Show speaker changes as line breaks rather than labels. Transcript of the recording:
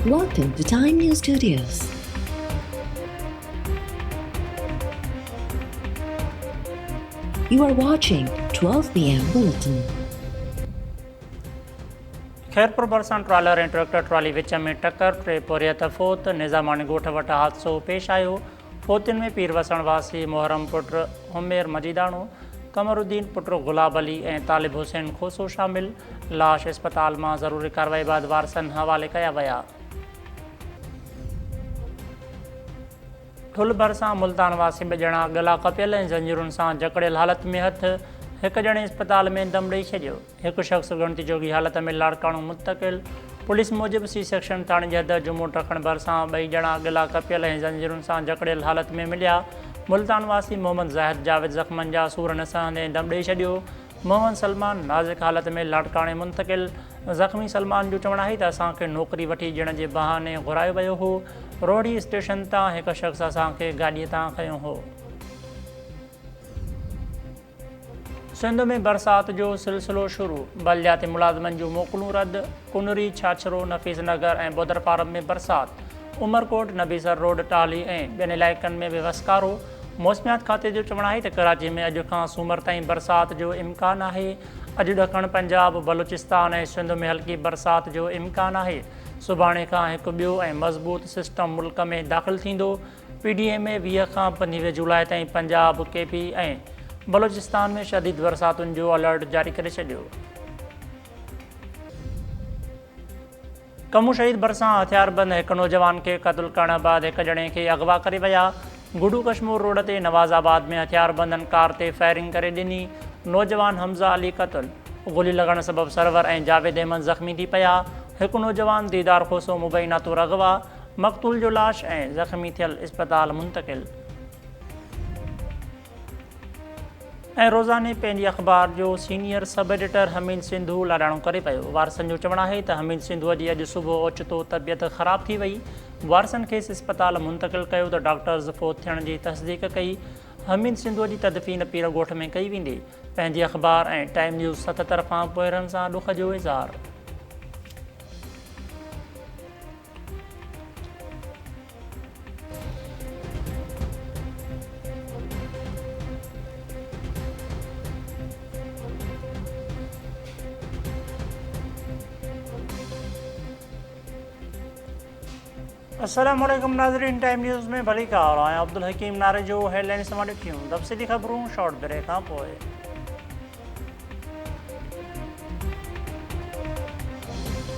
Welcome to Time News Studios. You are watching 12 p.m. Bulletin.
Khairpur बरसां trawler ऐं tractor trolley विच में टक्कर, 3 पोरियत फ़ौत। निज़ामानी ॻोठ वटि हादसो पेश आयो। फ़ौतियुनि में पीर वसण वासी मोहरम पुट उमेर मजीदाणो, कमरुद्दीन पुट गुलाब अली ऐं तालिब हुसैन खोसो शामिल। लाश इस्पताल मां ज़रूरी कार्रवाई बाद वारसनि हवाले कया विया। ठुल भरिसां मुल्तान वासी 2 ॼणा गला कपियल ऐं ज़ंजीरुनि सां जकड़ियल हालत में हथ। 1 ॼणे इस्पताल में दम ॾेई छॾियो। 1 शख़्स ॻणती जोगी हालत में लाड़काणो मुंतक़िल। पुलिस मूजिबि सी सेक्शन थाणे जी हद जुमो टखण भरिसां 2 ॼणा गला कपियल ऐं ज़ंजीरुनि सां जकड़ियल हालत में मिलिया। मुल्तान वासी मोहम्मद ज़ाहिद जावेद ज़ख़्मनि जा सूर न सहंदे दम ॾेई छॾियो। मोहम्मद सलमान नाज़ुक हालत में लाड़काणे मुंतक़िल। ज़ख़्मी सलमान जो चवणु आहे त असांखे नौकरी वठी ॾियण जे बहाने घुरायो वियो हो। रोहड़ी स्टेशन तां 1 शख़्स असांखे गाॾीअ तां खयो हो। सिंध में बरसाति जो सिलसिलो शुरू। बलदियाती मुलाज़िमनि जूं मोकलूं रद्द। कुनरी, छाछरो, नफ़ीस नगर ऐं बोदर फारम में बरसाति। उमरकोट, नबीसर रोड, टाली ऐं ॿियनि इलाइक़नि में बि वसकारो। मौसमियात खाते जो चवणु आहे त कराची में अॼु खां सूमर ताईं बरसाति जो इम्कानु आहे। अॼु ॾखण पंजाब, बलूचिस्तान ऐं सिंध में हल्की बरसाति जो इम्कानु आहे। सुभाणे खां हिकु ॿियो ऐं मज़बूत सिस्टम मुल्क में दाख़िल थींदो। PDA में 20 खां 25 जुलाई ताईं पंजाब, KP ऐं बलूचिस्तान में शदीद बरसातुनि जो अलर्ट जारी करे छॾियो। कमू शहीद भरिसां हथियारबंद 1 नौजवान खे क़त्ल करण बैदि 1 ॼणे खे अगवा करे विया। गुडू कश्मीर रोड ते नवाज़ाबाद में हथियारबंदनि कार ते फायरिंग करे ॾिनी। नौजवान हमज़ा अली क़त्ल। गोली लॻण सबबि सरवर ऐं जावेद अहमद ज़ख़्मी थी पिया। 1 नौजवान दीदार खोसो मुबैना तौरु अगवा। मक़तूल जो लाश ऐं ज़ख़्मी थियल इस्पताल मुंतक़िल। ऐं रोज़ाने पंहिंजी अख़बार जो senior sub editor Hamid Sindhu लाॾाणो करे पियो। वारसनि जो चवणु आहे त हमीद सिंधूअ जी अॼु सुबुह ओचितो तबियत ख़राब थी वई। वारसनि खेसि इस्पताल मुंतक़िल कयो त डॉक्टर्स फ़ौत थियण जी तस्दीक कई। हमीद सिंधूअ जी तदफ़ीन पीर ॻोठ में कई वेंदी। पंहिंजी अख़बार ऐं टाइम न्यूज़ 7 तरफ़ां पोहरनि सां ॾुख जो इज़हार। अस्सलामुअलैकुम नाज़रीन, टाइम न्यूज़ में भली कार आहियां अब्दुल हकीम नारे जो हेडलाइन सां ॾिठियूं तफ़सीली ख़बरूं शॉर्ट ब्रेक खां पोइ।